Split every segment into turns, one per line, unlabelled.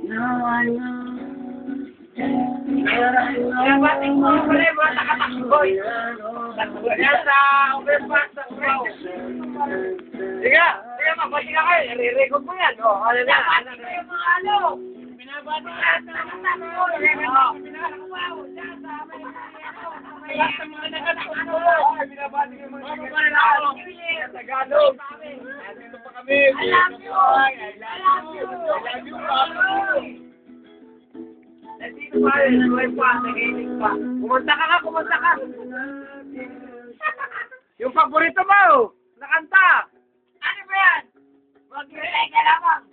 Now I know.
Kaya bating mo pala yung mga nakatakboy. Kaya sa overpass ng Crow. Sige, mabati ka kayo. Re-record mo yan. O, ano na? Binabati ko yung mga ano. Binabati ko lahat ng nakatakboy. Pinakalakubaw. Diyan sa amin. Lahat ng mga nakatakboy. Binabati ko yung mga nakatakboy. Tagalog. Dito pa kami. I love you. I love you. Nandito pa rin, buhay pa, naginig pa. Kumanta ka. Yung paborito mo, nakanta. Ano ba yan? Mag-relay ka lamang.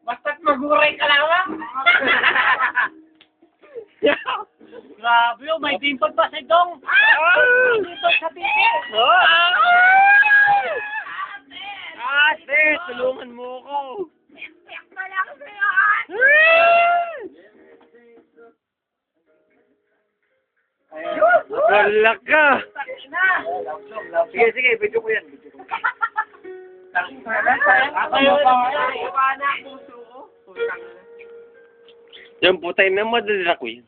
Basta't mag-uray ka lamang. Grabe yun, may dimple pa si Dong. May dimple sa titi. Ate, tulungan mo ko. Wala ka! Sige, video ko yan. Yung putay na madalala ko yan.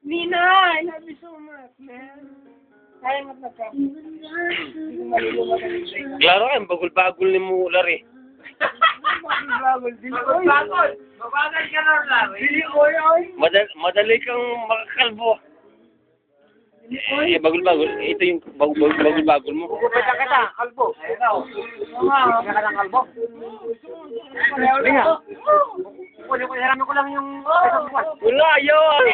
Nina, I love you so much, man. Kaya nga pa ka. Klaro ka, bagul-bagul ni mo, Lari. Bagul! Mabagal ka na, Lari. Madali kang makakalbo. Bagul-bagul. Ito yung bagul-bagul mo. Gugupit na kita, kalbo. Ikaw. Hindi ka ng kalbo. Kunin ko lang yung... Wala, yun!